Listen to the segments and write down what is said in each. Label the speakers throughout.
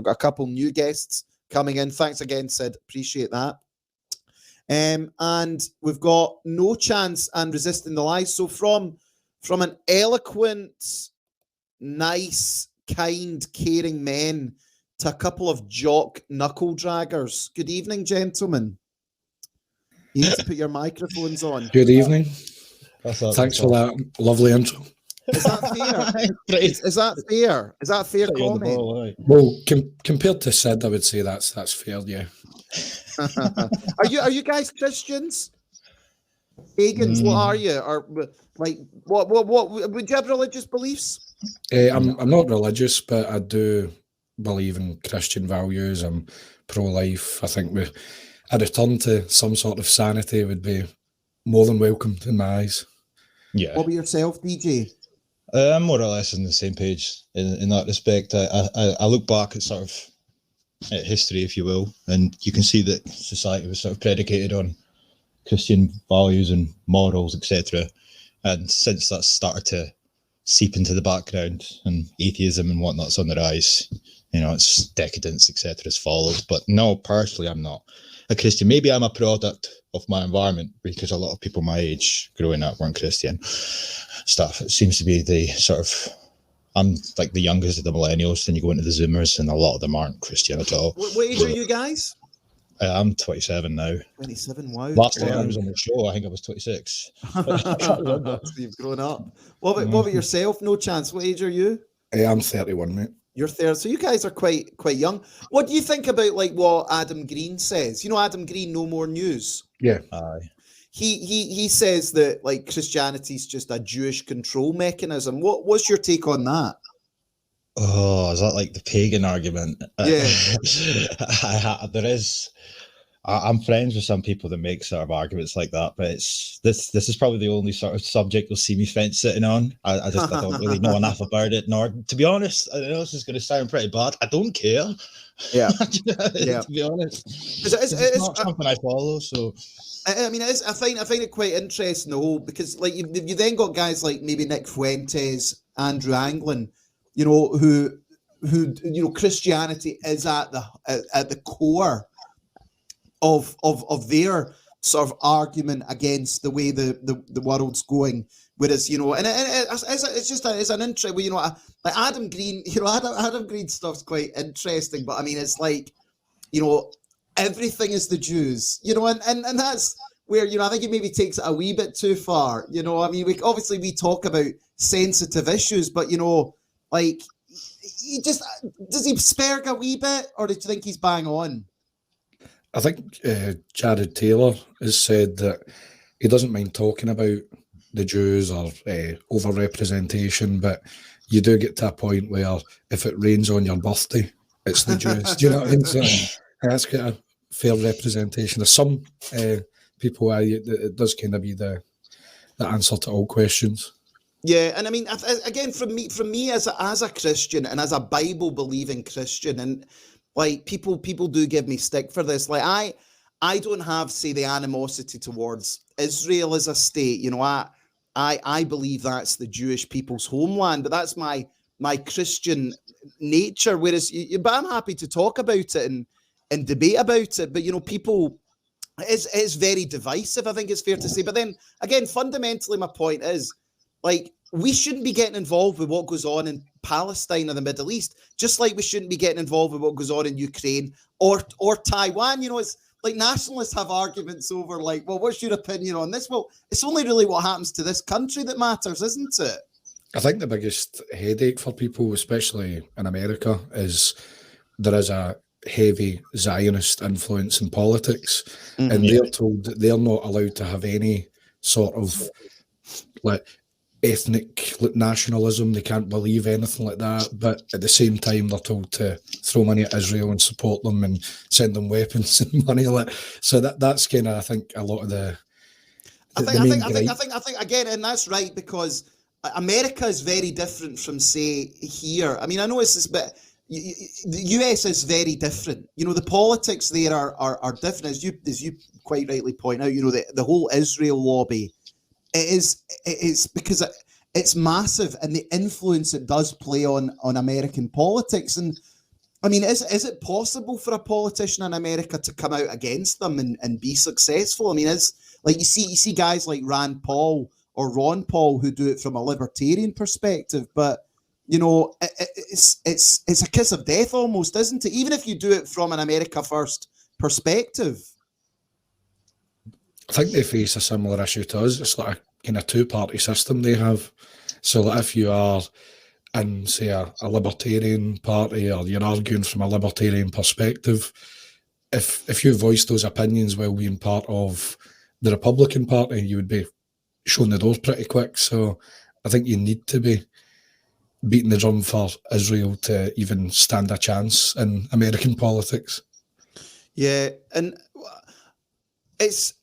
Speaker 1: We've got a couple new guests coming in. Thanks again, Sid. Appreciate that. And we've got No Chance and Resisting the Lies. So from an eloquent, nice, kind, caring men to a couple of jock knuckle draggers. Good evening, gentlemen. You need to put your microphones on.
Speaker 2: Good evening. Thanks for that lovely intro.
Speaker 1: Is that fair? Is that fair? Is that a fair comment?
Speaker 2: Well, compared to Sid, I would say that's fair. Yeah.
Speaker 1: Are you guys Christians? Pagans? What are you? Or like what? Would you have religious beliefs?
Speaker 2: I'm not religious, but I do believe in Christian values. I'm pro-life. I think a return to some sort of sanity would be more than welcome in my eyes.
Speaker 3: Yeah.
Speaker 1: What about yourself, DJ?
Speaker 3: I'm more or less on the same page in that respect. I look back at sort of history, if you will, and you can see that society was sort of predicated on Christian values and morals, etc. And since that's started to seep into the background and atheism and whatnot's on the rise, it's decadence, etc. has followed. But no, personally, I'm not a Christian. Maybe I'm a product of my environment because a lot of people my age growing up weren't Christian. It seems to be the sort of, I'm like the youngest of the millennials, then you go into the Zoomers and a lot of them aren't Christian at all.
Speaker 1: What age are you guys?
Speaker 3: I'm 27 now.
Speaker 1: 27, wow.
Speaker 3: Last time I was on the show, I think I was 26.
Speaker 1: So you've grown up. What about yourself? No Chance. What age are you?
Speaker 2: I'm 31, mate.
Speaker 1: You're 30. So you guys are quite young. What do you think about like what Adam Green says? Adam Green, No More News.
Speaker 2: Yeah.
Speaker 1: He says that like Christianity is just a Jewish control mechanism. What's your take on that?
Speaker 3: Oh, is that like the pagan argument?
Speaker 1: Yeah.
Speaker 3: I'm friends with some people that make sort of arguments like that, but this is probably the only sort of subject you'll see me fence sitting on. I don't really know enough about it, nor, to be honest, I know this is going to sound pretty bad. I don't care.
Speaker 1: Yeah.
Speaker 3: To be honest, it's not something I follow. So,
Speaker 1: I mean, I find it quite interesting, the whole, because like you then got guys like maybe Nick Fuentes, Andrew Anglin, who Christianity is at the core of their sort of argument against the way the world's going. Whereas, it's an interest. Like Adam Green, Adam Green stuff's quite interesting. But I mean, it's like, everything is the Jews, and that's where, I think he maybe takes it a wee bit too far. I mean, we talk about sensitive issues, but like, does he spurg a wee bit, or do you think he's bang on?
Speaker 2: I think Jared Taylor has said that he doesn't mind talking about the Jews or over-representation, but you do get to a point where if it rains on your birthday, it's the Jews. Do you know what I mean? So that's got a fair representation. There's some people it does kind of be the answer to all questions.
Speaker 1: Yeah, and I mean, again, from me as a Christian and as a Bible-believing Christian, and like people do give me stick for this. Like I don't have, say, the animosity towards Israel as a state. I believe that's the Jewish people's homeland, but that's my Christian nature. Whereas, but I'm happy to talk about it and debate about it. But people, it's very divisive, I think it's fair to say. But then again, fundamentally, my point is, like, we shouldn't be getting involved with what goes on in Palestine or the Middle East, just like we shouldn't be getting involved with what goes on in Ukraine or Taiwan. It's like nationalists have arguments over, like, well, what's your opinion on this? Well, it's only really what happens to this country that matters, isn't it?
Speaker 2: I think the biggest headache for people, especially in America, is there is a heavy Zionist influence in politics, and they're told that they're not allowed to have any sort of like ethnic nationalism. They can't believe anything like that, but at the same time they're told to throw money at Israel and support them and send them weapons and money. So that's kind of, I think, a lot of I think
Speaker 1: again, and that's right, because America is very different from, say, here. I mean, I know it's this, but the US is very different. The politics there are different, as you quite rightly point out. The whole Israel lobby. It is because it's massive, and the influence it does play on American politics. And I mean, is it possible for a politician in America to come out against them and be successful? I mean, you see guys like Rand Paul or Ron Paul who do it from a libertarian perspective, but it's a kiss of death almost, isn't it? Even if you do it from an America First perspective.
Speaker 2: I think they face a similar issue to us. It's like a kind of two-party system they have. So like if you are in, say, a libertarian party, or you're arguing from a libertarian perspective, if you voice those opinions while being part of the Republican Party, you would be shown the door pretty quick. So I think you need to be beating the drum for Israel to even stand a chance in American politics.
Speaker 1: Yeah, and it's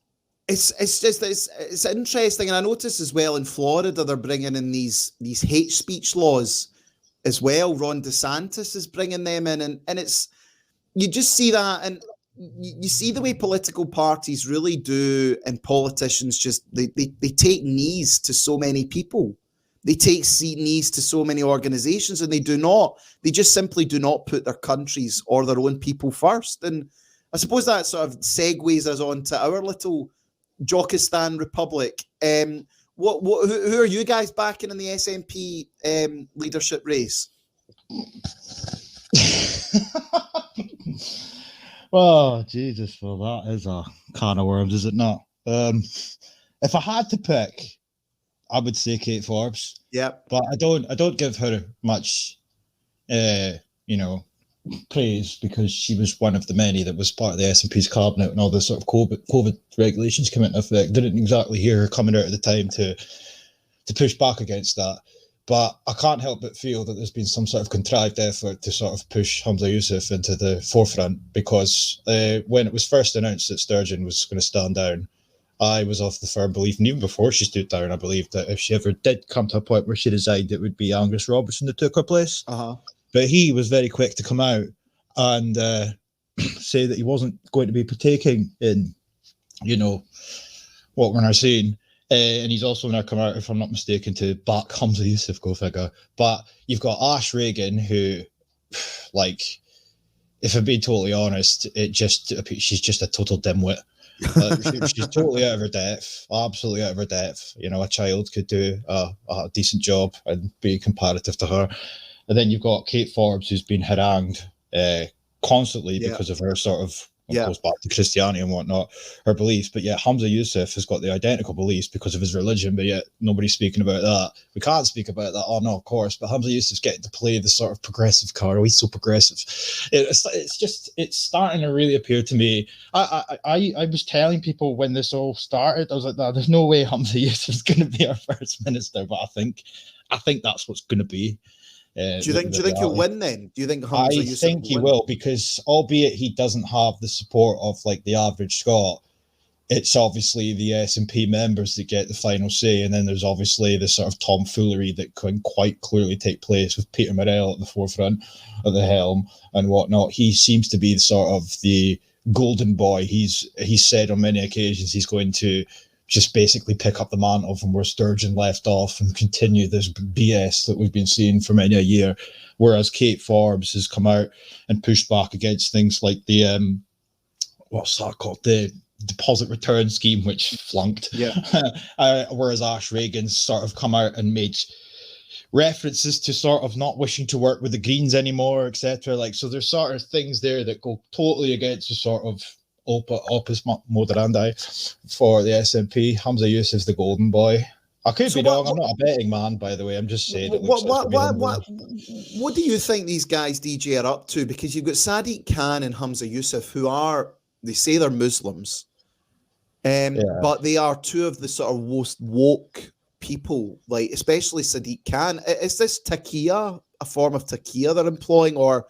Speaker 1: interesting, and I notice as well in Florida they're bringing in these hate speech laws as well. Ron DeSantis is bringing them in, and it's, you just see that, and you see the way political parties really do, and politicians just they take knees to so many people. They take knees to so many organizations, and they just simply do not put their countries or their own people first. And I suppose that sort of segues us on to our little Jokistan Republic. Who are you guys backing in the SNP leadership race?
Speaker 3: Oh, Jesus, well, that is a can of worms, is it not? If I had to pick, I would say Kate Forbes.
Speaker 1: Yeah,
Speaker 3: but I don't give her much, praise, because she was one of the many that was part of the SNP's cabinet and all the sort of COVID regulations came into effect. Didn't exactly hear her coming out at the time to push back against that. But I can't help but feel that there's been some sort of contrived effort to sort of push Hamza Yusuf into the forefront, because when it was first announced that Sturgeon was going to stand down, I was of the firm belief, and even before she stood down, I believed that if she ever did come to a point where she resigned, it would be Angus Robertson that took her place. But he was very quick to come out and say that he wasn't going to be partaking in, what we're now seeing. And he's also now come out, if I'm not mistaken, to back Hamza Yusuf, go figure. But you've got Ash Reagan, who, if I'm being totally honest, she's just a total dimwit. She's totally out of her depth, absolutely out of her depth. A child could do a decent job and be comparative to her. And then you've got Kate Forbes, who's been harangued constantly because of her sort of, goes back to Christianity and whatnot, her beliefs. But yet Hamza Yusuf has got the identical beliefs because of his religion, but yet nobody's speaking about that. We can't speak about that. Oh no, of course. But Hamza Yusuf's getting to play the sort of progressive card. Oh, he's so progressive. It's starting to really appear to me. I was telling people when this all started, I was like, no, there's no way Hamza Yusuf's going to be our first minister. But I think that's what's going to be. Do
Speaker 1: you think he'll win then? Do you think Hamza Yusuf
Speaker 3: think he will, because albeit he doesn't have the support of the average Scot, it's obviously the SNP members that get the final say, and then there's obviously the sort of tomfoolery that can quite clearly take place with Peter Morell at the forefront of the helm and whatnot. He seems to be the sort of the golden boy. He's said on many occasions he's going to just basically pick up the mantle from where Sturgeon left off and continue this BS that we've been seeing for many a year. Whereas Kate Forbes has come out and pushed back against things like the, what's that called? The deposit return scheme, which flunked.
Speaker 1: Yeah.
Speaker 3: Whereas Ash Reagan's sort of come out and made references to sort of not wishing to work with the Greens anymore, etc. So there's sort of things there that go totally against the sort of opus moderandi for the SNP. Hamza Yusuf's the golden boy. I could be wrong. I'm not a betting man, by the way. I'm just saying.
Speaker 1: What do you think these guys, DJ, are up to? Because you've got Sadiq Khan and Hamza Yusuf, who they say they're Muslims, but they are two of the sort of most woke people, especially Sadiq Khan. Is this taqiyya, a form of taqiyya they're employing, or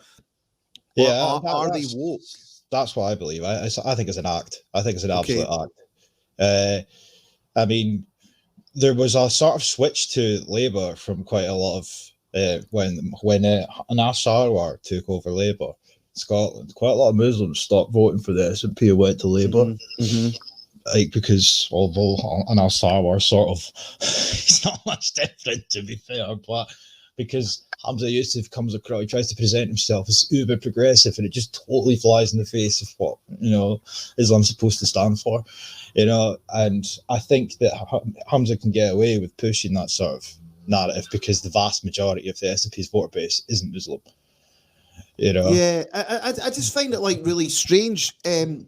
Speaker 1: are they woke?
Speaker 3: That's what I believe. I think it's an act. I think it's an absolute act. I mean, there was a sort of switch to Labour from quite a lot of when Anas Sarwar took over Labour in Scotland. Quite a lot of Muslims stopped voting for the SNP and went to Labour. Because although Anas Sarwar sort of, it's not much different, to be fair, but because Hamza Yusuf comes across, he tries to present himself as uber progressive, and it just totally flies in the face of what, you know, Islam's supposed to stand for, you know. And I think that Hamza can get away with pushing that sort of narrative because the vast majority of the SNP's voter base isn't Muslim, you know.
Speaker 1: Yeah, I just find it like really strange. I mean,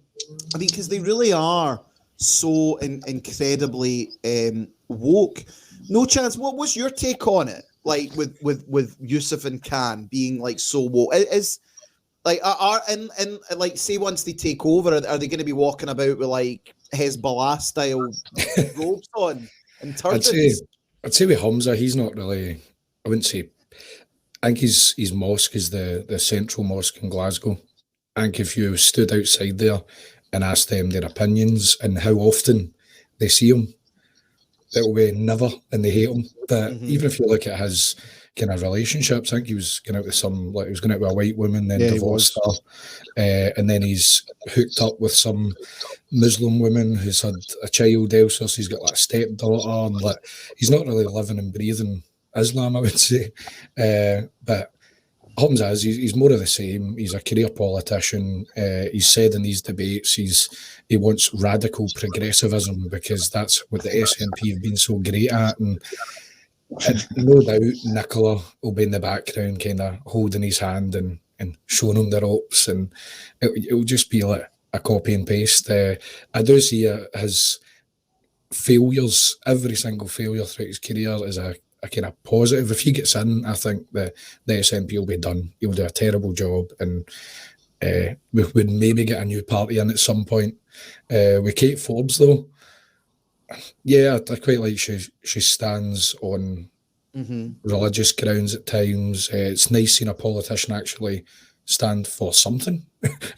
Speaker 1: because they really are so incredibly woke. No Chance. What was your take on it? Like with Yusuf and Khan being like so woke, is like are and like say once they take over, are they going to be walking about with like Hezbollah style robes on and turbans?
Speaker 2: I'd say with Hamza, he's not really. I wouldn't say. I think his mosque is the central mosque in Glasgow. I think if you stood outside there and asked them their opinions and how often they see him, it'll be never, and they hate him. But even if you look at his kind of relationships, I think he was going out with he was going out with a white woman, then divorced her, and then he's hooked up with some Muslim woman who's had a child elsewhere. So he's got like a stepdaughter, and like he's not really living and breathing Islam, I would say. But Hamza is, he's more of the same. He's a career politician. He's said in these debates he wants radical progressivism because that's what the SNP have been so great at. And no doubt Nicola will be in the background kind of holding his hand and showing him the ropes, and it'll just be like a copy and paste. I do see his failures, every single failure throughout his career is a kind of positive. If he gets in, I think the SNP will be done. He'll do a terrible job, and we would maybe get a new party in at some point. With Kate Forbes, though, yeah, I quite like she stands on religious grounds at times. It's nice seeing a politician actually stand for something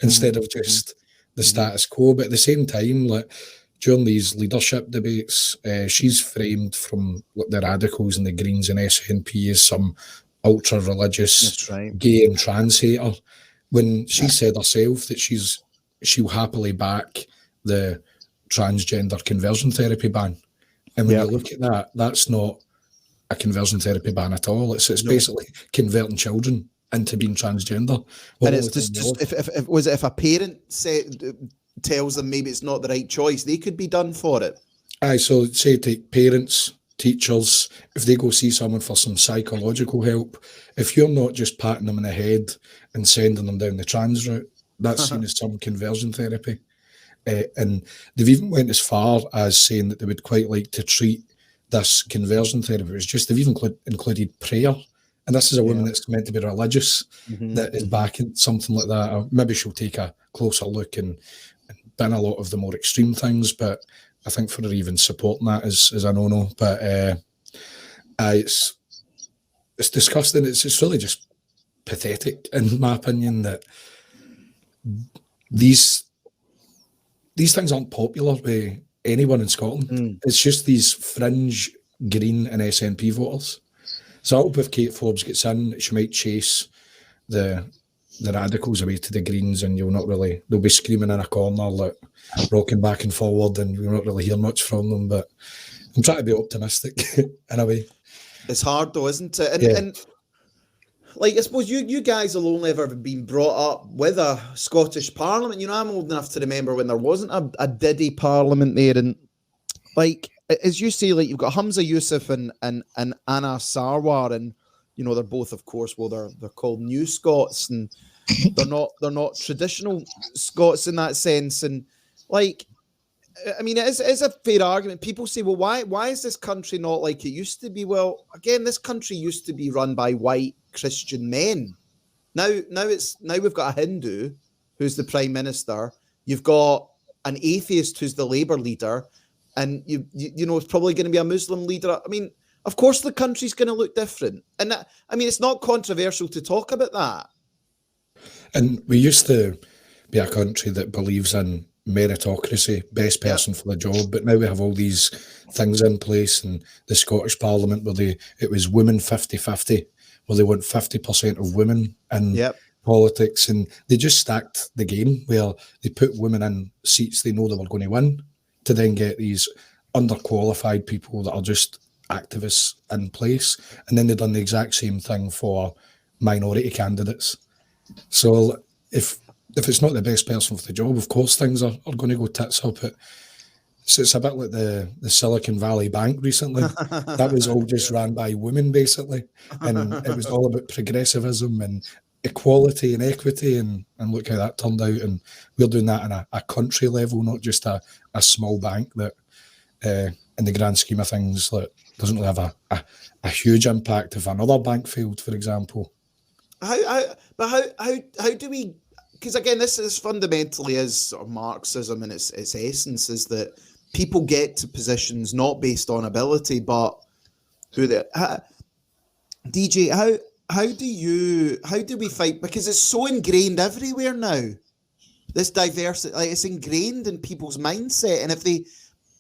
Speaker 2: instead of just the status quo. But at the same time, like during these leadership debates, she's framed from the radicals and the Greens and SNP as some ultra-religious gay and trans hater, when she said herself that she'll happily back the transgender conversion therapy ban. And when you look at that, that's not a conversion therapy ban at all. It's basically converting children into being transgender.
Speaker 1: And it's just if a parent tells them maybe it's not the right choice, they could be done for it.
Speaker 2: Aye, so say take parents, teachers, if they go see someone for some psychological help, if you're not just patting them in the head and sending them down the trans route, that's seen as some conversion therapy. And they've even went as far as saying that they would quite like to treat this conversion therapy. It's just they've even included prayer. And this is a woman that's meant to be religious that is backing something like that. Or maybe she'll take a closer look and ban a lot of the more extreme things. But I think for her even supporting that is a no-no. But it's disgusting. It's really just pathetic, in my opinion, that these things aren't popular with anyone in Scotland. It's just these fringe Green and SNP voters. So I hope if Kate Forbes gets in, she might chase the radicals away to the Greens, and they'll be screaming in a corner, like rocking back and forward, and you'll not really hear much from them. But I'm trying to be optimistic in a way.
Speaker 1: It's hard though, isn't it? And like, I suppose you guys have only ever been brought up with a Scottish Parliament. You know, I'm old enough to remember when there wasn't a Diddy Parliament there, and like, as you say, like, you've got Hamza Yusuf and Anna Sarwar, and you know, they're both, of course, they're called New Scots, and they're not traditional Scots in that sense. And like, I mean, it is a fair argument. People say, well, why is this country not like it used to be? Well, again, this country used to be run by white Christian men. Now we've got a Hindu who's the prime minister. You've got an atheist who's the Labour leader, and you know, it's probably going to be a Muslim leader. I mean, of course the country's going to look different. And that, I mean, it's not controversial to talk about that.
Speaker 2: And we used to be a country that believes in meritocracy, best person for the job, but now we have all these things in place, and the Scottish Parliament where it was women 50-50, where they want 50% of women in politics, and they just stacked the game where they put women in seats they know they were going to win, to then get these underqualified people that are just activists in place, and then they've done the exact same thing for minority candidates. So if it's not the best person for the job, of course things are going to go tits up. So it's a bit like the Silicon Valley Bank recently. That was all just ran by women, basically. And it was all about progressivism and equality and equity. And look how that turned out. And we're doing that on a country level, not just a small bank that, in the grand scheme of things, like, doesn't really have a huge impact if another bank failed, for example.
Speaker 1: How do we... Because again, this is fundamentally is sort of Marxism in its essence, is that people get to positions not based on ability, but who they... DJ, how do we fight? Because it's so ingrained everywhere now. This diversity, like, it's ingrained in people's mindset, and if they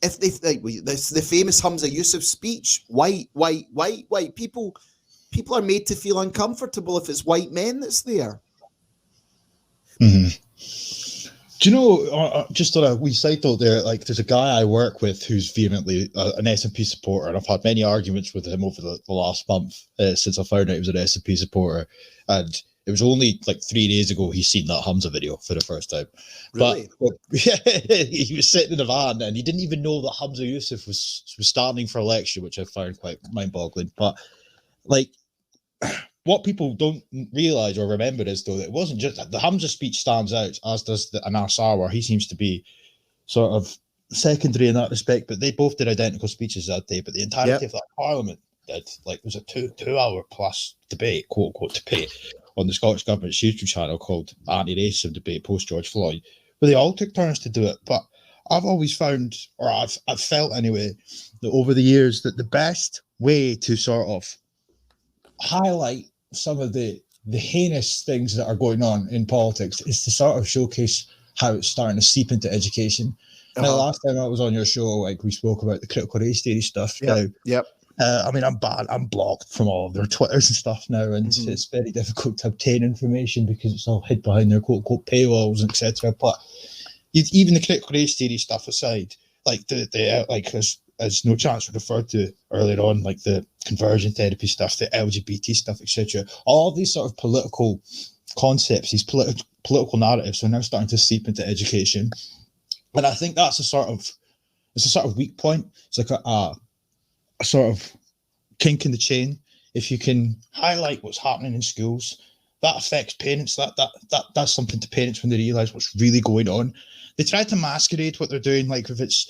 Speaker 1: like the famous Hamza Yusuf speech, white people are made to feel uncomfortable if it's white men that's there.
Speaker 3: Mm-hmm. Do you know, just on a wee side note there, like, there's a guy I work with who's vehemently an SNP supporter, and I've had many arguments with him over the last month since I found out he was an SNP supporter, and it was only like 3 days ago he's seen that Hamza video for the first time.
Speaker 1: Really?
Speaker 3: But yeah, he was sitting in a van and he didn't even know that Hamza Yusuf was standing for election, which I found quite mind-boggling. But like, what people don't realise or remember is, though, that it wasn't just the Hamza speech stands out, as does the Anar Sarwar. He seems to be sort of secondary in that respect, but they both did identical speeches that day. But the entirety of that parliament did, like, it was a two-hour plus debate, quote unquote debate, on the Scottish Government's YouTube channel called Anti-Racism Debate Post George Floyd, where they all took turns to do it. But I've always found, or I've felt anyway, that over the years that the best way to sort of highlight some of the heinous things that are going on in politics is to sort of showcase how it's starting to seep into education. Now, last time I was on your show, like, we spoke about the critical race theory stuff. I mean, I'm blocked from all of their Twitters and stuff now, and it's very difficult to obtain information because it's all hid behind their quote-unquote paywalls, etc. But even the critical race theory stuff aside, like like as No Chance referred to earlier on, like the conversion therapy stuff, the LGBT stuff, etc. All these sort of political concepts, these political narratives are now starting to seep into education, and I think that's a sort of weak point. It's like a sort of kink in the chain. If you can highlight what's happening in schools, that affects parents. That's something to parents when they realise what's really going on. They try to masquerade what they're doing, like if it's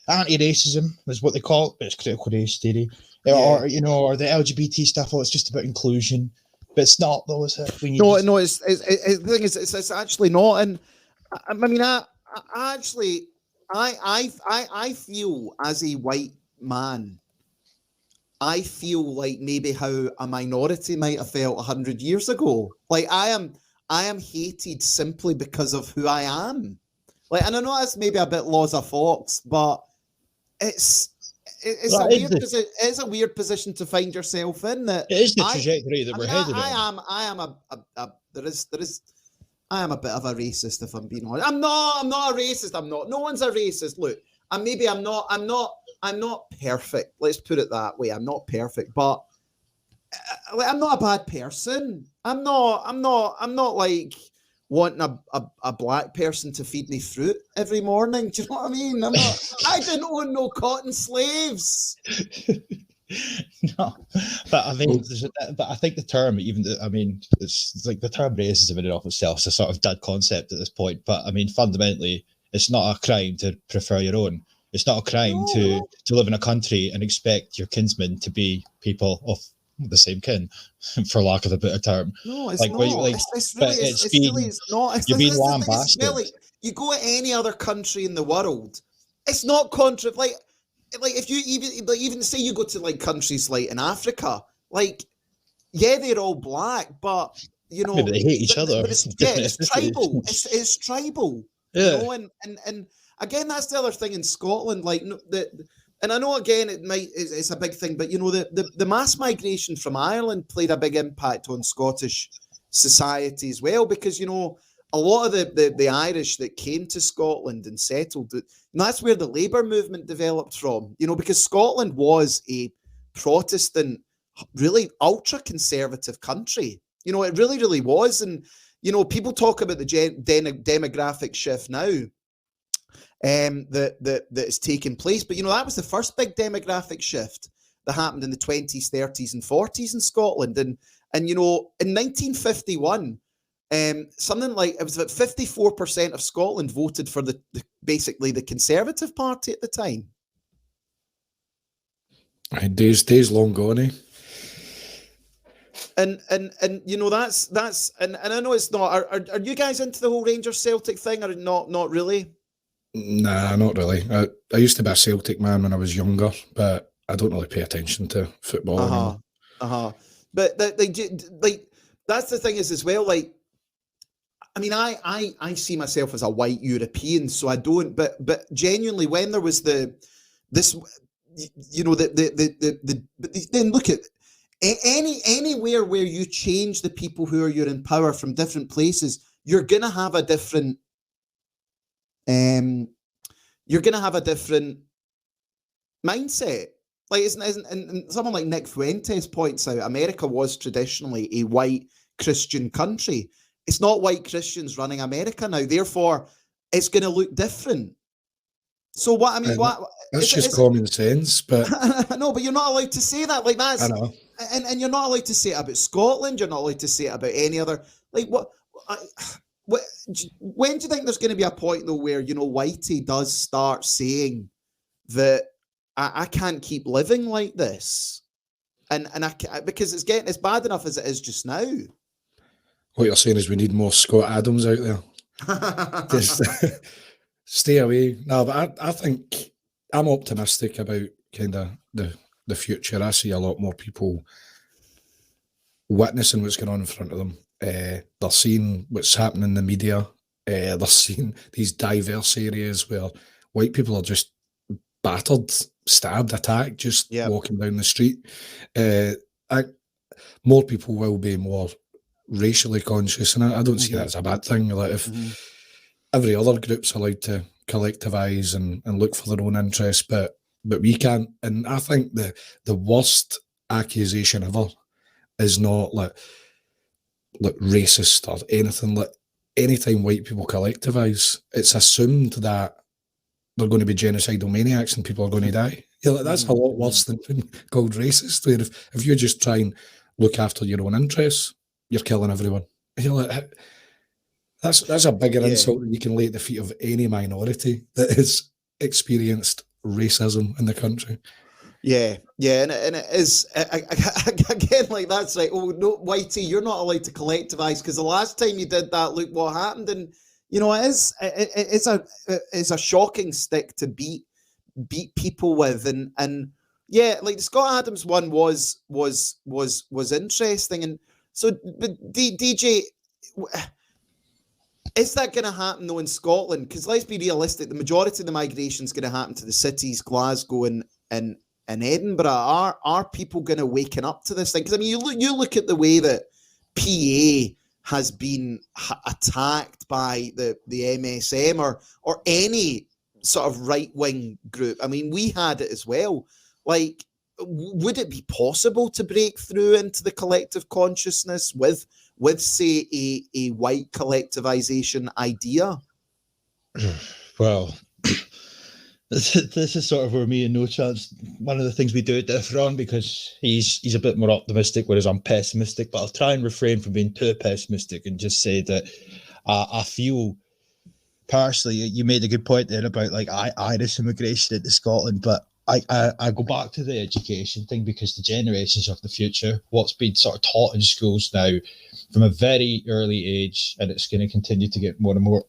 Speaker 3: anti-racism is what they call it, but it's critical race theory, or the LGBT stuff. Oh, it's just about inclusion, but it's not, though, is it?
Speaker 1: No. It's the thing is, it's actually not. And I mean, I feel as a white man, I feel like maybe how a minority might have felt 100 years ago. Like, I am hated simply because of who I am. Like, and I know that's maybe a bit Laws of Fox, but it's a weird position to find yourself in. That
Speaker 3: it is the trajectory that we're headed
Speaker 1: on. I am a bit of a racist, if I'm being honest. I'm not a racist. I'm not. No one's a racist. Look, and maybe I'm not perfect. Let's put it that way. I'm not perfect, but I'm not a bad person. I'm not like wanting a black person to feed me fruit every morning. Do you know what I mean? I didn't own no cotton slaves.
Speaker 3: No, but I mean, but I think the term, it's like the term racism in and of itself is a sort of dead concept at this point. But I mean, fundamentally, it's not a crime to prefer your own. It's not a crime to live in a country and expect your kinsmen to be people of the same kin, for lack of a better term.
Speaker 1: No, it's
Speaker 3: like,
Speaker 1: not. It's not.
Speaker 3: You're being lambasted.
Speaker 1: You go to any other country in the world, it's not like if you even say you go to like countries like in Africa, like, yeah, they're all black, but you know,
Speaker 3: they hate each other.
Speaker 1: But it's tribal. It's tribal.
Speaker 3: Yeah.
Speaker 1: You know, and again, that's the other thing in Scotland. Like, and I know, again, it's a big thing, but you know, the mass migration from Ireland played a big impact on Scottish society as well, because, you know, a lot of the Irish that came to Scotland and settled, and that's where the labour movement developed from, you know, because Scotland was a Protestant, really ultra-conservative country. You know, it really, really was. And, you know, people talk about the demographic shift now that is taking place. But, you know, that was the first big demographic shift that happened in the 20s, 30s and 40s in Scotland. And you know, in 1951, something like, it was about 54% of Scotland voted for basically the Conservative Party at the time.
Speaker 2: Days long gone, eh?
Speaker 1: And you know, that's and I know it's not. Are you guys into the whole Rangers Celtic thing, or not really?
Speaker 2: Nah, not really. I used to be a Celtic man when I was younger, but I don't really pay attention to football anymore.
Speaker 1: But like that's the thing is as well. Like, I mean, I see myself as a white European, so I don't. But genuinely, when there was then look at anywhere where you change the people who you're in power from different places, you're gonna have a different. You're gonna have a different mindset. Like, and someone like Nick Fuentes points out, America was traditionally a white Christian country. It's not white Christians running America now. Therefore, it's going to look different. So what I mean,
Speaker 2: that's just common sense. But
Speaker 1: no, but you're not allowed to say that. Like, that's,
Speaker 2: I know.
Speaker 1: And you're not allowed to say it about Scotland. You're not allowed to say it about any other. Like, when do you think there's going to be a point though where, you know, Whitey does start saying that I can't keep living like this, and because it's getting as bad enough as it is just now.
Speaker 2: What you're saying is we need more Scott Adams out there. Just stay away. No, but I think I'm optimistic about kind of the future. I see a lot more people witnessing what's going on in front of them. They're seeing what's happening in the media. They're seeing these diverse areas where white people are just battered, stabbed, attacked, just walking down the street. More people will be more racially conscious, and I don't see that as a bad thing. Like, if every other group's allowed to collectivise and look for their own interests, but we can't. And I think the worst accusation ever is not like racist or anything. Like, anytime white people collectivise, it's assumed that they're going to be genocidal maniacs and people are going to die. You're like, that's a lot worse than being called racist. Where if you just try and look after your own interests, you're killing everyone. And you're like, that's a bigger insult that you can lay at the feet of any minority that has experienced racism in the country.
Speaker 1: Yeah, and it is, again, like, that's right. Oh no, Whitey, you're not allowed to collectivise because the last time you did that, look what happened. And you know, it's a shocking stick to beat people with, and yeah, like the Scott Adams one was interesting, and so, but DJ, is that going to happen though in Scotland? Because let's be realistic, the majority of the migration is going to happen to the cities, Glasgow and Edinburgh. Are people going to waken up to this thing? Because I mean, you look at the way that PA has been attacked by the MSM or any sort of right-wing group. I mean, we had it as well. Like, would it be possible to break through into the collective consciousness with say, a white collectivization idea?
Speaker 3: Well, this is sort of where me and No Chance, one of the things we do differ on, because he's a bit more optimistic, whereas I'm pessimistic. But I'll try and refrain from being too pessimistic and just say that I feel personally, you made a good point there about like Irish immigration into Scotland, but I go back to the education thing, because the generations of the future, what's been sort of taught in schools now from a very early age, and it's going to continue to get more and more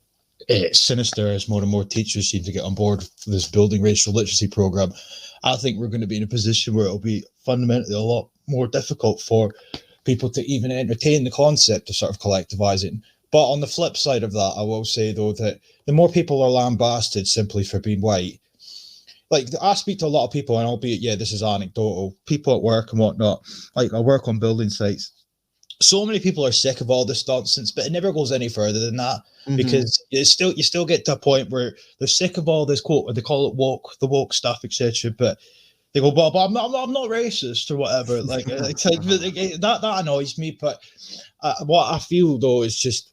Speaker 3: sinister as more and more teachers seem to get on board for this building racial literacy program. I think we're going to be in a position where it'll be fundamentally a lot more difficult for people to even entertain the concept of sort of collectivizing. But on the flip side of that, I will say though that the more people are lambasted simply for being white, like I speak to a lot of people, and albeit, yeah, this is anecdotal, people at work and whatnot, like I work on building sites. So many people are sick of all this nonsense, but it never goes any further than that, because you still get to a point where they're sick of all this, quote, they call it woke, the woke stuff, etc. But they go, but I'm not racist or whatever. Like, that annoys me. But what I feel though is just,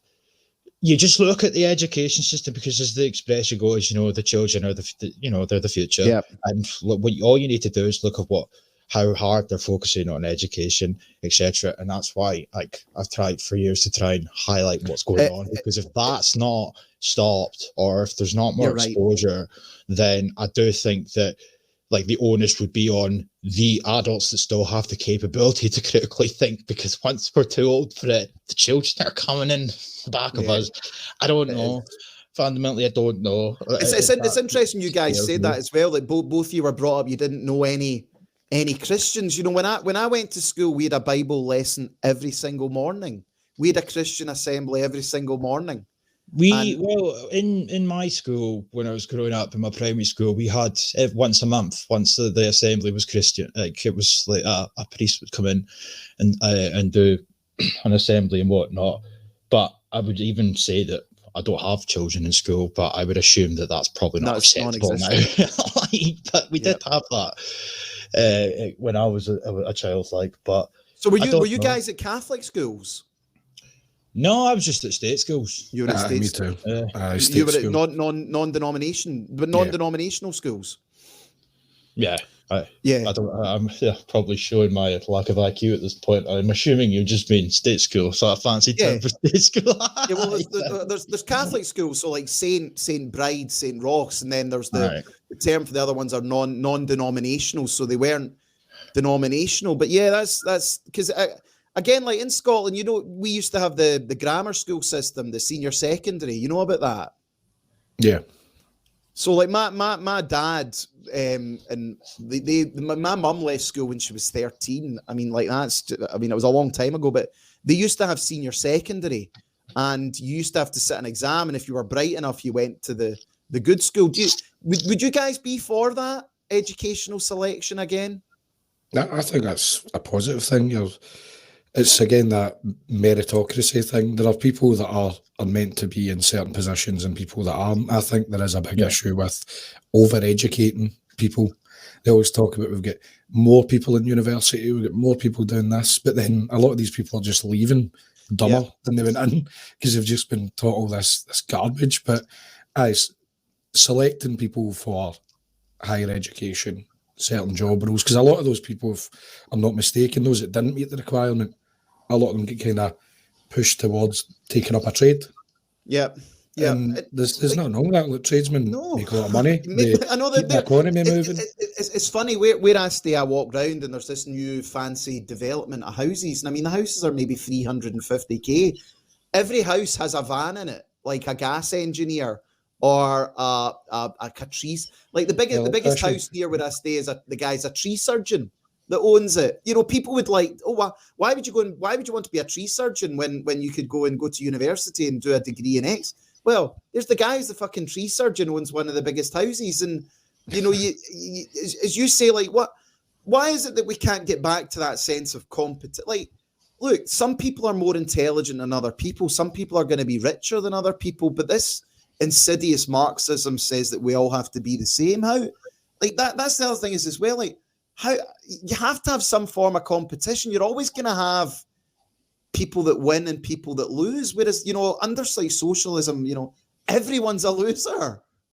Speaker 3: you just look at the education system, because as the expression goes, the children are they're the future.
Speaker 1: Yeah.
Speaker 3: And all you need to do is look at how hard they're focusing on education, etc. And that's why, like, I've tried for years to try and highlight what's going on, because if that's not stopped, or if there's not more exposure, then I do think that, like, the onus would be on the adults that still have the capability to critically think, because once we're too old for it, the children are coming in the back of us. I don't know. Fundamentally, I don't know.
Speaker 1: It's interesting you guys said that as well. Like, both of you were brought up, you didn't know any Christians. When I went to school, we had a Bible lesson every single morning. We had a Christian assembly every single morning.
Speaker 3: In my school, when I was growing up in my primary school, we had once a month. Once the assembly was Christian, like, it was like a priest would come in and do an assembly and whatnot. But I would even say that I don't have children in school, but I would assume that that's probably not acceptable now. But we did have that when I was a child. Like, but
Speaker 1: so were you guys at Catholic schools?
Speaker 3: No, I was just at state schools.
Speaker 1: You were at state.
Speaker 2: Me too.
Speaker 1: You were at non-denominational schools.
Speaker 3: Yeah. I'm probably showing my lack of IQ at this point. I'm assuming you just mean state school, so I fancy term for state school.
Speaker 1: There's Catholic schools, so like Saint Bride, Saint Roch's, and then there's the term for the other ones are non-denominational, so they weren't denominational. But yeah, that's because. Again, like in Scotland, we used to have the grammar school system, the senior secondary. You know about that?
Speaker 2: Yeah.
Speaker 1: So, like my dad and my mum left school when she was 13. I mean, like it was a long time ago, but they used to have senior secondary, and you used to have to sit an exam, and if you were bright enough, you went to the good school. Would you guys be for that educational selection again?
Speaker 2: I think that's a positive thing. It's again that meritocracy thing. There are people that are meant to be in certain positions and people that aren't. I think there is a big issue with over-educating people. They always talk about we've got more people in university, we've got more people doing this, but then a lot of these people are just leaving dumber than they went in because they've just been taught all this garbage. But selecting people for higher education, certain job roles, because a lot of those people, if I'm not mistaken, those that didn't meet the requirement, a lot of them get kind of pushed towards taking up a trade.
Speaker 1: Yeah.
Speaker 2: There's nothing wrong with that. Like, tradesmen make a lot of money.
Speaker 1: I know that
Speaker 2: the economy moving.
Speaker 1: It's funny where I stay. I walk round and there's this new fancy development of houses, and I mean the houses are maybe 350k. Every house has a van in it, like a gas engineer or a trees. Like the biggest house near where I stay is the guy's a tree surgeon that owns it. People would like, why would you want to be a tree surgeon when you could go to university and do a degree in X? Well, there's the guy who's the fucking tree surgeon, owns one of the biggest houses, and as you say, like, why is it that we can't get back to that sense of competence? Like, look, some people are more intelligent than other people. Some people are going to be richer than other people, but this insidious Marxism says that we all have to be the same. How, like, that's the other thing is as well, like, how you have to have some form of competition. You're always going to have people that win and people that lose. Whereas, under like socialism, everyone's a loser.